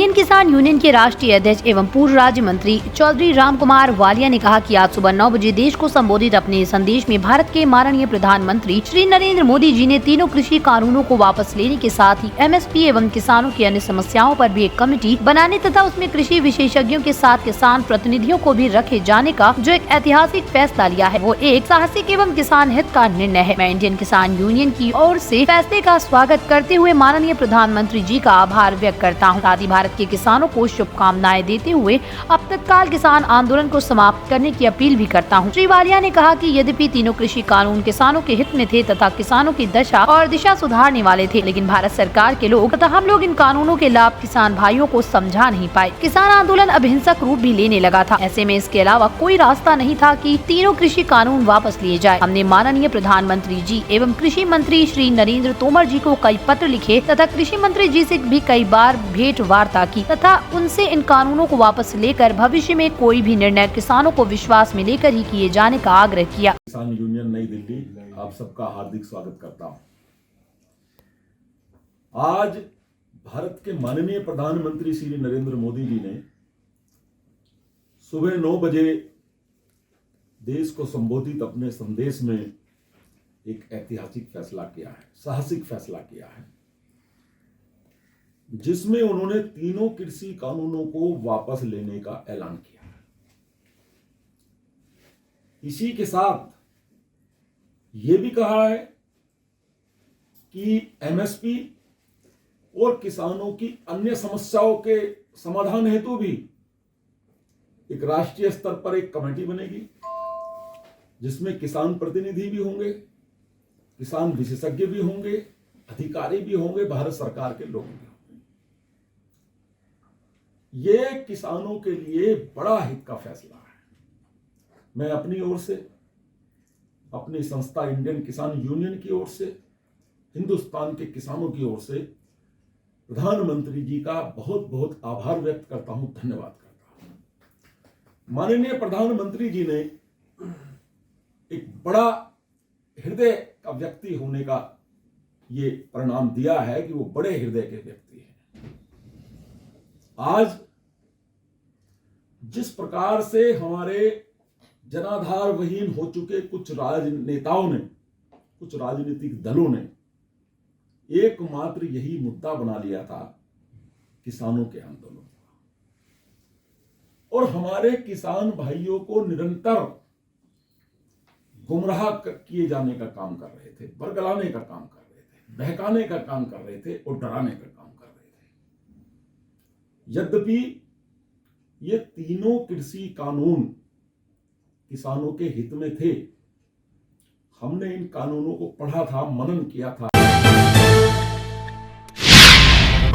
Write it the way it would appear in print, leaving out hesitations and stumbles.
Indian किसान union के राष्ट्रीय अध्यक्ष एवं पूर्व राज्य मंत्री चौधरी राम कुमार वालिया ने कहा कि आज सुबह 9 बजे देश को संबोधित अपने संदेश में भारत के माननीय प्रधानमंत्री श्री नरेंद्र मोदी जी ने तीनों कृषि कानूनों को वापस लेने के साथ ही एमएसपी एवं किसानों की अन्य समस्याओं पर भी एक कमेटी बनाने तथा उसमें कृषि विशेषज्ञों के साथ किसान प्रतिनिधियों को भी रखे जाने का जो एक ऐतिहासिक फैसला लिया है, वो एक साहसिक एवं किसान हित का निर्णय है। मैं इंडियन किसान यूनियन की ओर से फैसले का स्वागत करते हुए माननीय प्रधानमंत्री जी का आभार व्यक्त करता हूँ। साथ ही भारत के किसानों को शुभकामनाएं देते हुए अब तत्काल किसान आंदोलन को समाप्त करने की अपील भी करता हूँ। श्री वालिया ने कहा कि यद्यपि तीनों कृषि कानून किसानों के हित में थे तथा किसानों की दशा और दिशा सुधारने वाले थे, लेकिन भारत सरकार के लोग तथा हम लोग इन कानूनों के लाभ किसान भाइयों को समझा नहीं पाए। किसान आंदोलन अब हिंसक रूप भी लेने लगा था। ऐसे में इसके अलावा कोई रास्ता नहीं था कि तीनों कृषि कानून वापस लिए जाए। हमने माननीय प्रधानमंत्री जी एवं कृषि मंत्री श्री नरेंद्र तोमर जी को कई पत्र लिखे तथा कृषि मंत्री जी से भी कई बार भेंट वार्ता की तथा उनसे इन कानूनों को वापस लेकर भविष्य में कोई भी निर्णय किसानों को विश्वास में लेकर ही किए जाने का आग्रह किया। किसान यूनियन नई दिल्ली आप सबका हार्दिक स्वागत करता हूं। आज भारत के माननीय प्रधानमंत्री श्री नरेंद्र मोदी जी ने सुबह 9 बजे देश को संबोधित अपने संदेश में एक ऐतिहासिक फैसला किया है, साहसिक फैसला किया है, जिसमें उन्होंने तीनों कृषि कानूनों को वापस लेने का ऐलान किया है। इसी के साथ यह भी कहा है कि एमएसपी और किसानों की अन्य समस्याओं के समाधान हेतु भी एक राष्ट्रीय स्तर पर एक कमेटी बनेगी, जिसमें किसान प्रतिनिधि भी होंगे, किसान विशेषज्ञ भी होंगे, अधिकारी भी होंगे, भारत सरकार के लोग भी होंगे। ये किसानों के लिए बड़ा हित का फैसला है। मैं अपनी ओर से, अपनी संस्था इंडियन किसान यूनियन की ओर से, हिंदुस्तान के किसानों की ओर से प्रधानमंत्री जी का बहुत बहुत आभार व्यक्त करता हूं, धन्यवाद करता हूं। माननीय प्रधानमंत्री जी ने एक बड़ा हृदय का व्यक्ति होने का ये परिणाम दिया है कि वो बड़े हृदय के व्यक्ति हैं। आज जिस प्रकार से हमारे जनाधार विहीन हो चुके कुछ राजनेताओं ने, कुछ राजनीतिक दलों ने एकमात्र यही मुद्दा बना लिया था किसानों के आंदोलन का, और हमारे किसान भाइयों को निरंतर गुमराह किए जाने का काम कर रहे थे, बरगलाने का काम कर रहे थे, बहकाने का काम कर रहे थे और डराने का काम कर रहे थे। यद्यपि ये तीनों कृषि कानून किसानों के हित में थे, हमने इन कानूनों को पढ़ा था, मनन किया था।